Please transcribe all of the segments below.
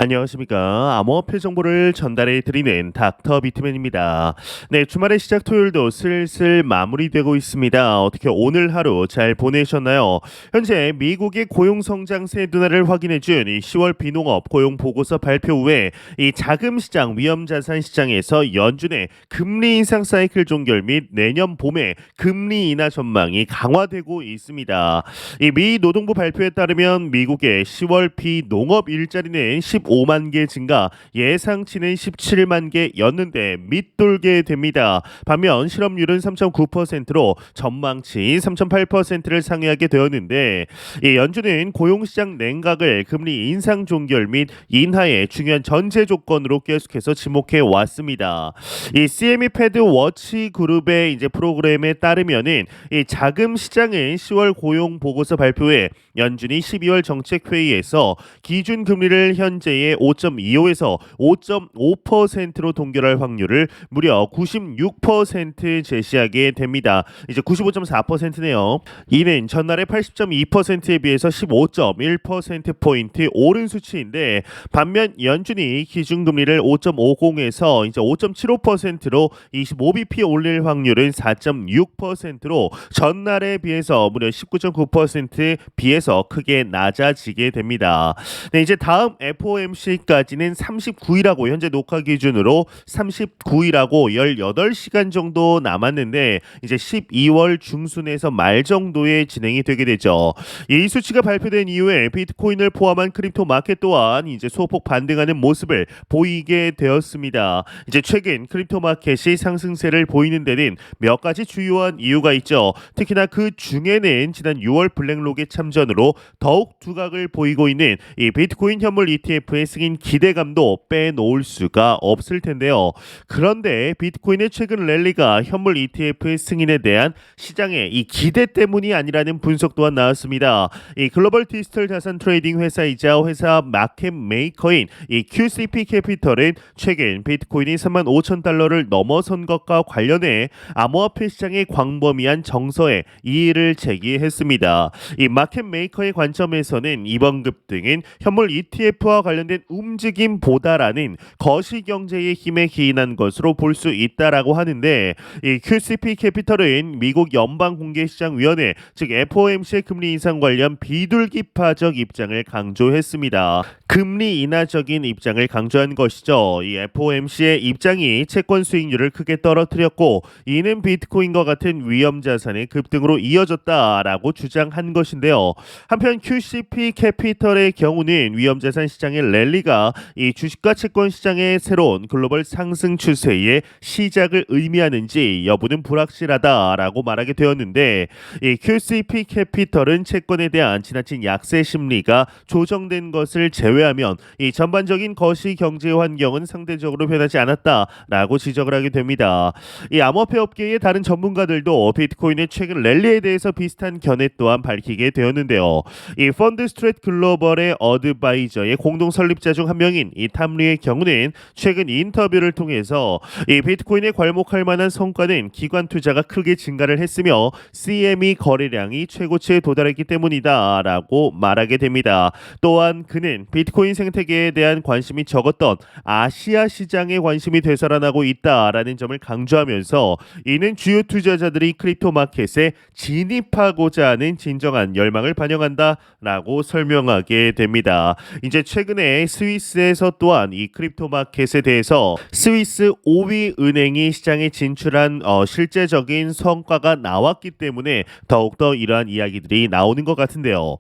안녕하십니까. 암호화폐 정보를 전달해 드리는 닥터 비트맨입니다. 네, 주말의 시작 토요일도 슬슬 마무리되고 있습니다. 어떻게 오늘 하루 잘 보내셨나요? 현재 미국의 고용 성장세 둔화를 확인해 준 이 10월 비농업 고용 보고서 발표 후에 이 자금 시장, 위험 자산 시장에서 연준의 금리 인상 사이클 종결 및 내년 봄에 금리 인하 전망이 강화되고 있습니다. 이 미 노동부 발표에 따르면 미국의 10월 비농업 일자리는 15만 개 증가, 예상치는 17만 개였는데 밑돌게 됩니다. 반면 실업률은 3.9%로 전망치 3.8%를 상회하게 되었는데, 이 연준은 고용시장 냉각을 금리 인상 종결 및 인하의 중요한 전제 조건으로 계속해서 지목해 왔습니다. 이 CME 패드 워치 그룹의 이제 프로그램에 따르면은 이 자금 시장은 10월 고용 보고서 발표에 연준이 12월 정책 회의에서 기준 금리를 현재의 5.25에서 5.5%로 동결할 확률을 무려 96% 제시하게 됩니다. 이제 95.4%네요. 이는 전날의 80.2%에 비해서 15.1% 포인트 오른 수치인데, 반면 연준이 기준 금리를 5.50에서 이제 5.75%로 25bp 올릴 확률은 4.6%로 전날에 비해서 무려 19.9% 비해서 크게 낮아지게 됩니다. 네, 이제 다음 FOMC까지는 39일하고 현재 녹화 기준으로 39일하고 18시간 정도 남았는데, 이제 12월 중순에서 말 정도에 진행이 되게 되죠. 이 수치가 발표된 이후에 비트코인을 포함한 크립토 마켓 또한 이제 소폭 반등하는 모습을 보이게 되었습니다. 이제 최근 크립토 마켓이 상승세를 보이는 데는 몇 가지 주요한 이유가 있죠. 특히나 그 중에는 지난 6월 블랙록의 참전으로 더욱 두각을 보이고 있는 이 비트코인 현물 ETF의 승인 기대감도 빼놓을 수가 없을 텐데요. 그런데 비트코인의 최근 랠리가 현물 ETF의 승인에 대한 시장의 이 기대 때문이 아니라는 분석 또한 나왔습니다. 이 글로벌 디지털 자산 트레이딩 회사이자 회사 마켓 메이커인 이 QCP 캐피털은 최근 비트코인이 35,000달러를 넘어선 것과 관련해 암호화폐 시장의 광범위한 정서에 이의를 제기했습니다. 이 마켓 메이커의 관점에서는 이번 급등은 현물 ETF와 관련된 움직임보다라는 거시경제의 힘에 기인한 것으로 볼 수 있다라고 하는데, 이 QCP 캐피털은 미국 연방공개시장위원회 즉 FOMC의 금리 인상 관련 비둘기파적 입장을 강조했습니다. 금리 인하적인 입장을 강조한 것이죠. 이 FOMC의 입장이 채권 수익률을 크게 떨어뜨렸고, 이는 비트코인과 같은 위험 자산의 급등으로 이어졌다라고 주장한 것인데요. 한편 QCP 캐피털의 경우는 위험 자산 시장의 랠리가 이 주식과 채권 시장의 새로운 글로벌 상승 추세의 시작을 의미하는지 여부는 불확실하다라고 말하게 되었는데, 이 QCP 캐피털은 채권에 대한 지나친 약세 심리가 조정된 것을 제외하면 이 전반적인 거시 경제 환경은 상대적으로 변하지 않았다라고 지적을 하게 됩니다. 이 암호화폐 업계의 다른 전문가들도 비트코인의 최근 랠리에 대해서 비슷한 견해 또한 밝히게 되었는데요. 이 펀드 스트레이트 글로벌의 어드바이저의 공동 설립자 중 한 명인 이 탐리의 경우는 최근 인터뷰를 통해서 이 비트코인에 괄목할 만한 성과는 기관 투자가 크게 증가를 했으며 CME 거래량이 최고치에 도달했기 때문이다라고 말하게 됩니다. 또한 그는 비트코인 생태계에 대한 관심이 적었던 아시아 시장에 관심이 되살아나고 있다라는 점을 강조하면서, 이는 주요 투자자들이 크립토 마켓에 진입하고자 하는 진정한 열망을 반영한다라고 설명하게 됩니다. 이제 최근에 스위스에서 또한 이 크립토 마켓에 대해서 스위스 5위 은행이 시장에 진출한 실제적인 성과가 나왔기 때문에 더욱더 이러한 이야기들이 나오는 것 같은데요.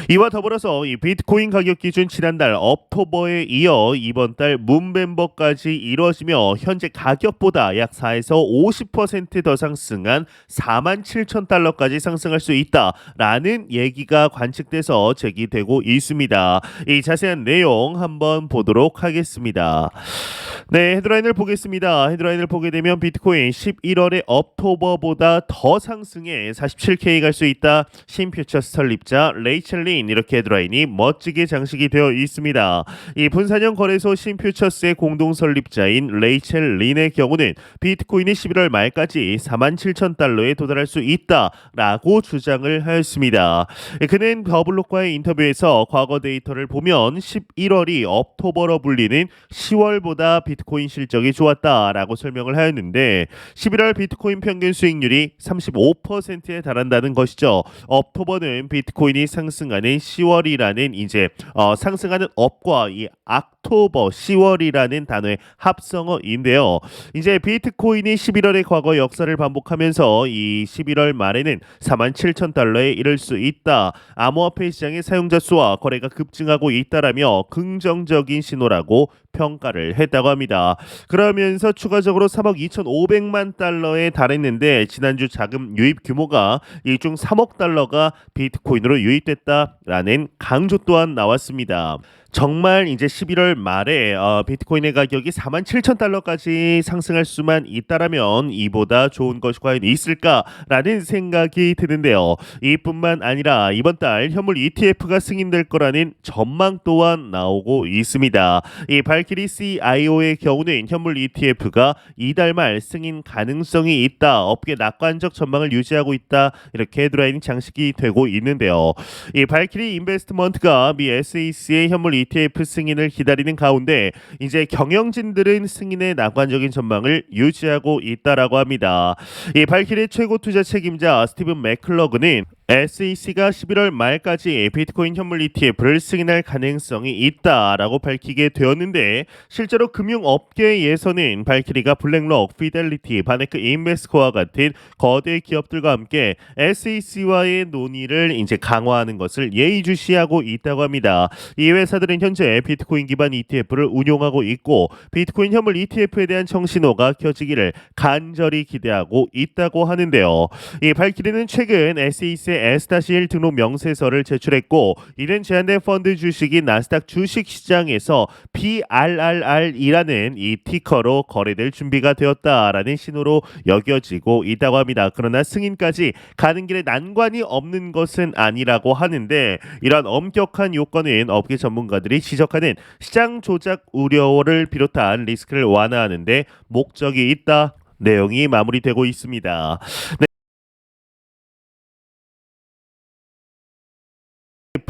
이와 더불어서 이 비트코인 가격 기준 지난달 옥토버에 이어 이번 달 문멤버까지 이루어지며 현재 가격보다 약 4에서 50% 더 상승한 47,000달러까지 상승할 수 있다라는 얘기가 관측돼서 제기되고 있습니다. 이 자세한 내용 한번 보도록 하겠습니다. 네, 헤드라인을 보겠습니다. 헤드라인을 보게 되면 비트코인 11월에 억토버보다 더 상승해 47K 갈 수 있다. 신퓨처스 설립자 레이첼 린, 이렇게 헤드라인이 멋지게 장식이 되어 있습니다. 이 분산형 거래소 신퓨처스의 공동 설립자인 레이첼 린의 경우는 비트코인이 11월 말까지 47,000달러에 도달할 수 있다라고 주장을 하였습니다. 그는 더블록과의 인터뷰에서 과거 데이터를 보면 11월이 억토버로 불리는 10월보다 비트코인 실적이 좋았다라고 설명을 하였는데, 11월 비트코인 평균 수익률이 35%에 달한다는 것이죠. 억토버는 비트코인이 상승하는 10월이라는 이제 상승하는 업과 이 악토버 10월이라는 단어의 합성어인데요. 이제 비트코인이 11월의 과거 역사를 반복하면서 이 11월 말에는 47,000달러에 이를 수 있다. 암호화폐 시장의 사용자 수와 거래가 급증하고 있다라며 긍정적인 신호라고 평가를 했다고 합니다. 그러면서 추가적으로 3억 2,500만 달러에 달했는데, 지난주 자금 유입 규모가 이 중 3억 달러가 비트코인으로 유입됐다라는 강조 또한 나왔습니다. 정말 이제 11월 말에 비트코인의 가격이 47,000달러까지 상승할 수만 있다라면 이보다 좋은 것이 과연 있을까라는 생각이 드는데요. 이뿐만 아니라 이번 달 현물 ETF가 승인될 거라는 전망 또한 나오고 있습니다. 이 발키리 CIO의 경우는 현물 ETF가 이달 말 승인 가능성이 있다, 업계 낙관적 전망을 유지하고 있다, 이렇게 헤드라인이 장식이 되고 있는데요. 이 발키리 인베스트먼트가 미 SEC의 현물 ETF 승인을 기다리는 가운데 이제 경영진들은 승인의 낙관적인 전망을 유지하고 있다라고 합니다. 이 발키리 최고 투자 책임자 스티븐 맥클러그는 SEC가 11월 말까지 비트코인 현물 ETF를 승인할 가능성이 있다라고 밝히게 되었는데, 실제로 금융업계에서는 발키리가 블랙록, 피델리티, 바네크 인베스코와 같은 거대 기업들과 함께 SEC와의 논의를 이제 강화하는 것을 예의주시하고 있다고 합니다. 이 회사들은 현재 비트코인 기반 ETF를 운용하고 있고, 비트코인 현물 ETF에 대한 청신호가 켜지기를 간절히 기대하고 있다고 하는데요. 이 발키리는 최근 SEC의 S-1 등록 명세서를 제출했고, 이는 제한된 펀드 주식이 나스닥 주식시장에서 PRRR이라는 이 티커로 거래될 준비가 되었다라는 신호로 여겨지고 있다고 합니다. 그러나 승인까지 가는 길에 난관이 없는 것은 아니라고 하는데, 이러한 엄격한 요건은 업계 전문가들이 지적하는 시장 조작 우려를 비롯한 리스크를 완화하는 데 목적이 있다 내용이 마무리되고 있습니다.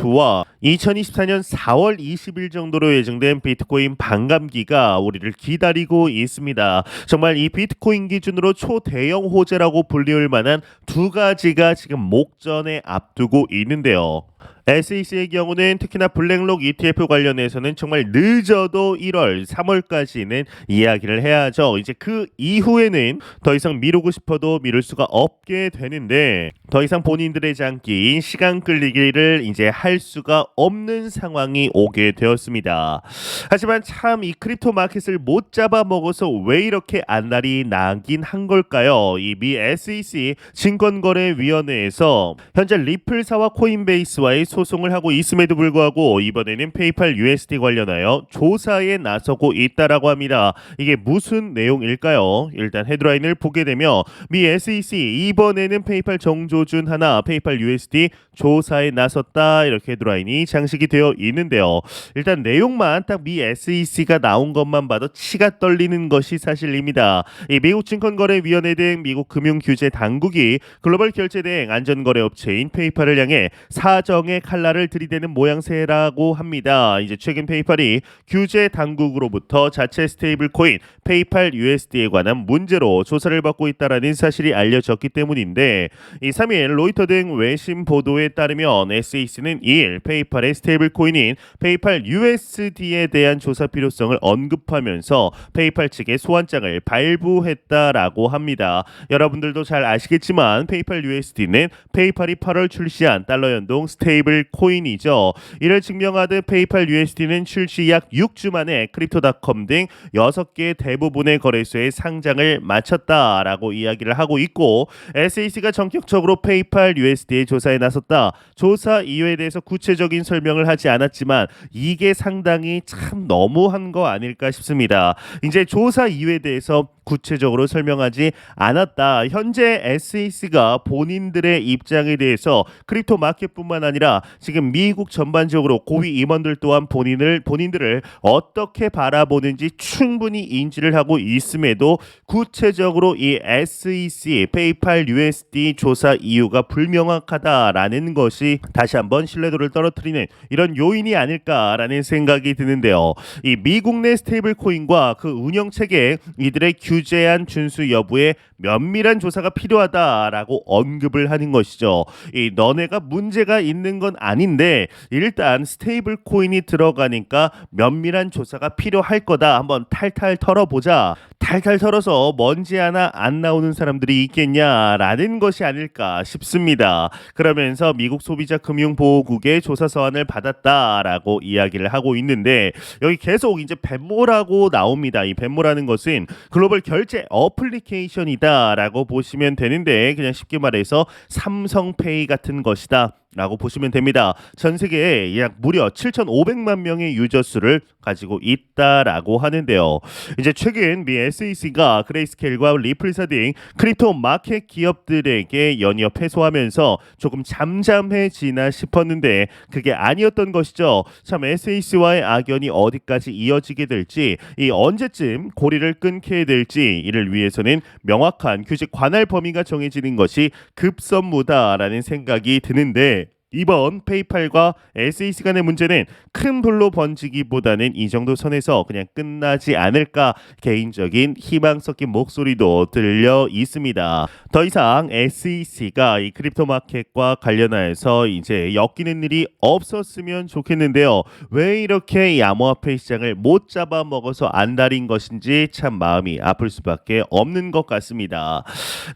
와 2024년 4월 20일 정도로 예정된 비트코인 반감기가 우리를 기다리고 있습니다. 정말 이 비트코인 기준으로 초대형 호재라고 불리울 만한 두 가지가 지금 목전에 앞두고 있는데요. SEC의 경우는 특히나 블랙록 ETF 관련해서는 정말 늦어도 1월, 3월까지는 이야기를 해야죠. 이제 그 이후에는 더 이상 미루고 싶어도 미룰 수가 없게 되는데, 더 이상 본인들의 장기인 시간 끌리기를 이제 할 수가 없는 상황이 오게 되었습니다. 하지만 참 이 크립토 마켓을 못 잡아먹어서 왜 이렇게 안달이 나긴 한 걸까요? 이 미 SEC 증권거래위원회에서 현재 리플사와 코인베이스와의 소송을 하고 있음에도 불구하고 이번에는 페이팔 USD 관련하여 조사에 나서고 있다라고 합니다. 이게 무슨 내용일까요? 일단 헤드라인을 보게 되면 미 SEC 이번에는 페이팔 정조준 하나 페이팔 USD 조사에 나섰다, 이렇게 헤드라인이 장식이 되어 있는데요. 일단 내용만 딱 미 SEC가 나온 것만 봐도 치가 떨리는 것이 사실입니다. 이 미국 증권거래위원회 등 미국 금융규제 당국이 글로벌 결제 대행 안전거래업체인 페이팔을 향해 사정의 칼날을 들이대는 모양새라고 합니다. 이제 최근 페이팔이 규제 당국으로부터 자체 스테이블 코인 페이팔 USD에 관한 문제로 조사를 받고 있다라는 사실이 알려졌기 때문인데, 이 3일 로이터 등 외신 보도에 따르면 SEC는 2일 페이팔의 스테이블 코인인 페이팔 USD에 대한 조사 필요성을 언급하면서 페이팔 측에 소환장을 발부했다라고 합니다. 여러분들도 잘 아시겠지만 페이팔 USD는 페이팔이 8월 출시한 달러 연동 스테이블 스테이블 코인이죠. 이를 증명하듯 페이팔 USD는 출시 약 6주 만에 크립토닷컴 등 6개 대부분의 거래소에 상장을 마쳤다라고 이야기를 하고 있고, SEC가 전격적으로 페이팔 USD의 조사에 나섰다. 조사 이유에 대해서 구체적인 설명을 하지 않았지만 이게 상당히 참 너무한 거 아닐까 싶습니다. 이제 조사 이유에 대해서 구체적으로 설명하지 않았다. 현재 SEC가 본인들의 입장에 대해서 크립토 마켓뿐만 아니라 지금 미국 전반적으로 고위 임원들 또한 본인들을 어떻게 바라보는지 충분히 인지를 하고 있음에도 구체적으로 이 SEC 페이팔 USD 조사 이유가 불명확하다라는 것이 다시 한번 신뢰도를 떨어뜨리는 이런 요인이 아닐까라는 생각이 드는데요. 이 미국 내 스테이블 코인과 그 운영 체계 이들의 규제안 준수 여부에 면밀한 조사가 필요하다라고 언급을 하는 것이죠. 이 너네가 문제가 있는 건 아닌데 일단 스테이블 코인이 들어가니까 면밀한 조사가 필요할 거다. 한번 탈탈 털어보자. 탈탈 털어서 먼지 하나 안 나오는 사람들이 있겠냐라는 것이 아닐까 싶습니다. 그러면서 미국 소비자 금융보호국의 조사 서한을 받았다라고 이야기를 하고 있는데, 여기 계속 이제 벤모라고 나옵니다. 이 벤모라는 것은 글로벌 결제 어플리케이션이다라고 보시면 되는데, 그냥 쉽게 말해서 삼성페이 같은 것이다 라고 보시면 됩니다. 전 세계에 약 무려 7,500만 명의 유저 수를 가지고 있다라고 하는데요. 이제 최근 미 SEC가 그레이스케일과 리플사 등 크립토 마켓 기업들에게 연이어 패소하면서 조금 잠잠해지나 싶었는데 그게 아니었던 것이죠. 참 SEC와의 악연이 어디까지 이어지게 될지, 이 언제쯤 고리를 끊게 될지, 이를 위해서는 명확한 규칙 관할 범위가 정해지는 것이 급선무다라는 생각이 드는데, 이번 페이팔과 SEC 간의 문제는 큰 불로 번지기보다는 이 정도 선에서 그냥 끝나지 않을까 개인적인 희망 섞인 목소리도 들려 있습니다. 더 이상 SEC가 이 크립토 마켓과 관련하여서 이제 엮이는 일이 없었으면 좋겠는데요. 왜 이렇게 이 암호화폐 시장을 못 잡아먹어서 안달인 것인지 참 마음이 아플 수밖에 없는 것 같습니다.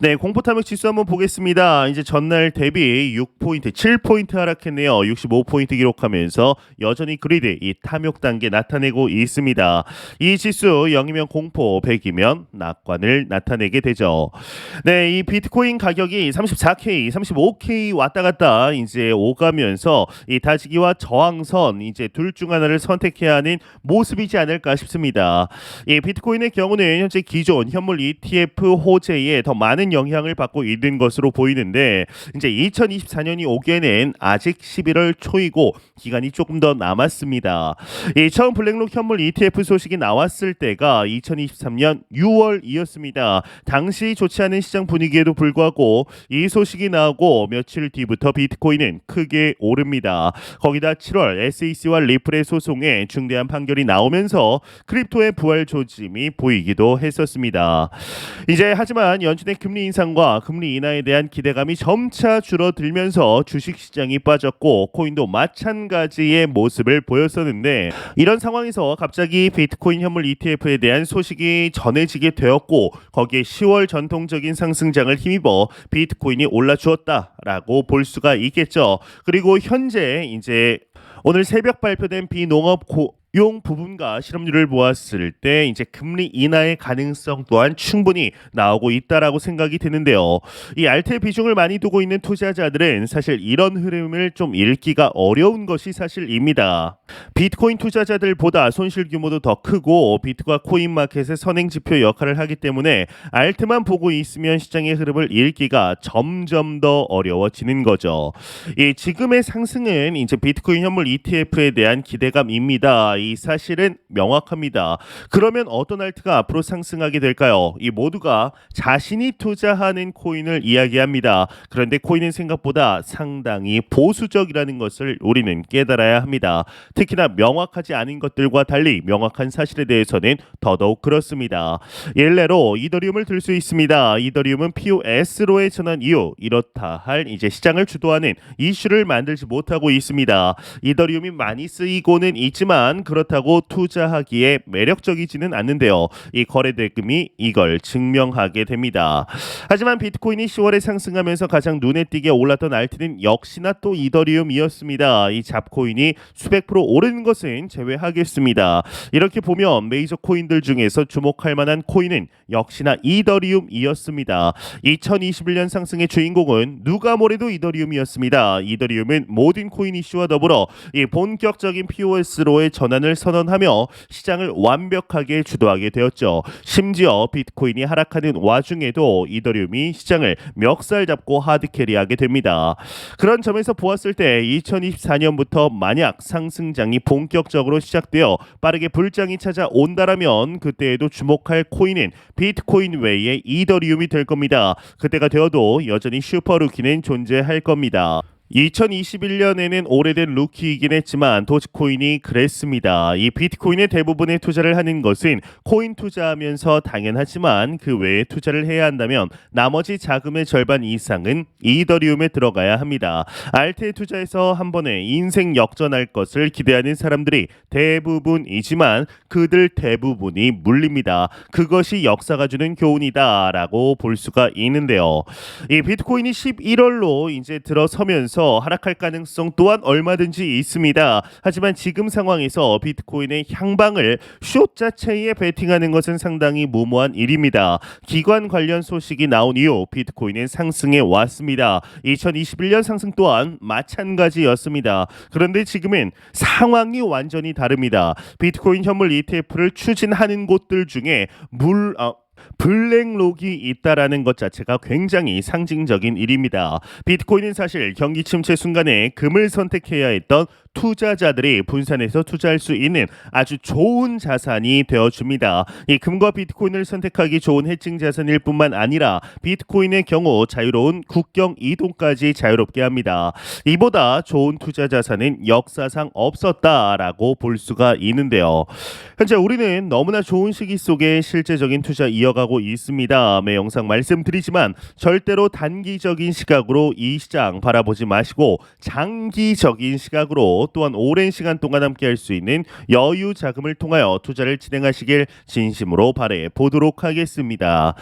네, 공포 탐욕 지수 한번 보겠습니다. 이제 전날 대비 6포인트, 7포인트 하락했네요. 65포인트 기록하면서 여전히 그리드 이 탐욕 단계 나타내고 있습니다. 이 지수 0이면 공포, 100이면 낙관을 나타내게 되죠. 네, 이 비트코인 가격이 34K, 35K 왔다 갔다 이제 오가면서 이 다지기와 저항선 이제 둘 중 하나를 선택해야 하는 모습이지 않을까 싶습니다. 이 비트코인의 경우는 현재 기존 현물 ETF 호재에 더 많은 영향을 받고 있는 것으로 보이는데, 이제 2024년이 오기에는 아직 11월 초이고 기간이 조금 더 남았습니다. 이 처음 블랙록 현물 ETF 소식이 나왔을 때가 2023년 6월이었습니다. 당시 좋지 않은 시장 분위기에도 불구하고 이 소식이 나오고 며칠 뒤부터 비트코인은 크게 오릅니다. 거기다 7월 SEC와 리플의 소송에 중대한 판결이 나오면서 크립토의 부활 조짐이 보이기도 했었습니다. 이제 하지만 연준의 금리 인상과 금리 인하에 대한 기대감이 점차 줄어들면서 주식시장이 빠졌고 코인도 마찬가지의 모습을 보였었는데, 이런 상황에서 갑자기 비트코인 현물 ETF에 대한 소식이 전해지게 되었고 거기에 10월 전통적인 상승장을 힘입어 비트코인이 올라주었다라고 볼 수가 있겠죠. 그리고 현재 이제 오늘 새벽 발표된 비농업 용 부분과 실업률을 보았을 때 이제 금리 인하의 가능성 또한 충분히 나오고 있다라고 생각이 드는데요. 이 알트의 비중을 많이 두고 있는 투자자들은 사실 이런 흐름을 좀 읽기가 어려운 것이 사실입니다. 비트코인 투자자들보다 손실 규모도 더 크고 비트과 코인 마켓의 선행 지표 역할을 하기 때문에 알트만 보고 있으면 시장의 흐름을 읽기가 점점 더 어려워지는 거죠. 이 지금의 상승은 이제 비트코인 현물 ETF에 대한 기대감입니다. 이 사실은 명확합니다. 그러면 어떤 알트가 앞으로 상승하게 될까요? 이 모두가 자신이 투자하는 코인을 이야기합니다. 그런데 코인은 생각보다 상당히 보수적이라는 것을 우리는 깨달아야 합니다. 특히나 명확하지 않은 것들과 달리 명확한 사실에 대해서는 더더욱 그렇습니다. 예례로 이더리움을 들 수 있습니다. 이더리움은 POS로의 전환 이후 이렇다 할 이제 시장을 주도하는 이슈를 만들지 못하고 있습니다. 이더리움이 많이 쓰이고는 있지만 그렇다고 투자하기에 매력적이지는 않는데요. 이 거래 대금이 이걸 증명하게 됩니다. 하지만 비트코인이 10월에 상승하면서 가장 눈에 띄게 올랐던 알트는 역시나 또 이더리움이었습니다. 이 잡코인이 수백 프로 오른 것은 제외하겠습니다. 이렇게 보면 메이저 코인들 중에서 주목할 만한 코인은 역시나 이더리움이었습니다. 2021년 상승의 주인공은 누가 뭐래도 이더리움이었습니다. 이더리움은 모든 코인 이슈와 더불어 이 본격적인 POS로의 전환을 선언하며 시장을 완벽하게 주도하게 되었죠. 심지어 비트코인이 하락하는 와중에도 이더리움이 시장을 멱살 잡고 하드캐리하게 됩니다. 그런 점에서 보았을 때 2024년부터 만약 상승장이 본격적으로 시작되어 빠르게 불장이 찾아온다라면 그때에도 주목할 코인은 비트코인 외에 이더리움이 될 겁니다. 그때가 되어도 여전히 슈퍼루키는 존재할 겁니다. 2021년에는 오래된 루키이긴 했지만 도지코인이 그랬습니다. 이 비트코인의 대부분의 투자를 하는 것은 코인 투자하면서 당연하지만 그 외에 투자를 해야 한다면 나머지 자금의 절반 이상은 이더리움에 들어가야 합니다. 알트에 투자해서 한 번에 인생 역전할 것을 기대하는 사람들이 대부분이지만 그들 대부분이 물립니다. 그것이 역사가 주는 교훈이다라고 볼 수가 있는데요. 이 비트코인이 11월로 이제 들어서면서 하락할 가능성 또한 얼마든지 있습니다. 하지만 지금 상황에서 비트코인의 향방을 숏 자체에 베팅하는 것은 상당히 무모한 일입니다. 기관 관련 소식이 나온 이후 비트코인은 상승해 왔습니다. 2021년 상승 또한 마찬가지였습니다. 그런데 지금은 상황이 완전히 다릅니다. 비트코인 현물 ETF를 추진하는 곳들 중에 블랙록이 있다라는 것 자체가 굉장히 상징적인 일입니다. 비트코인은 사실 경기 침체 순간에 금을 선택해야 했던 투자자들이 분산해서 투자할 수 있는 아주 좋은 자산이 되어줍니다. 이 금과 비트코인을 선택하기 좋은 해칭 자산일 뿐만 아니라 비트코인의 경우 자유로운 국경 이동까지 자유롭게 합니다. 이보다 좋은 투자 자산은 역사상 없었다라고 볼 수가 있는데요. 현재 우리는 너무나 좋은 시기 속에 실제적인 투자 이어가고 있습니다. 매 영상 말씀드리지만 절대로 단기적인 시각으로 이 시장 바라보지 마시고 장기적인 시각으로 또한 오랜 시간 동안 함께 할 수 있는 여유 자금을 통하여 투자를 진행하시길 진심으로 바래 보도록 하겠습니다.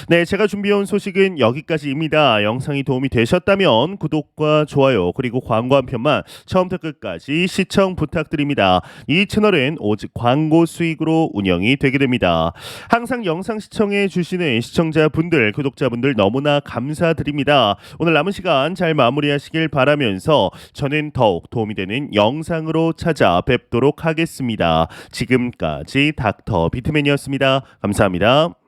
네, 제가 준비해온 소식은 여기까지입니다. 영상이 도움이 되셨다면 구독과 좋아요 그리고 광고 한 편만 처음부터 끝까지 시청 부탁드립니다. 이 채널은 오직 광고 수익으로 운영이 되게 됩니다. 항상 영상 시청해 주시는 시청자분들, 구독자분들 너무나 감사드립니다. 오늘 남은 시간 잘 마무리하시길 바라면서 저는 더욱 도움이 되는 영상으로 찾아뵙도록 하겠습니다. 지금까지 닥터 비트맨이었습니다. 감사합니다.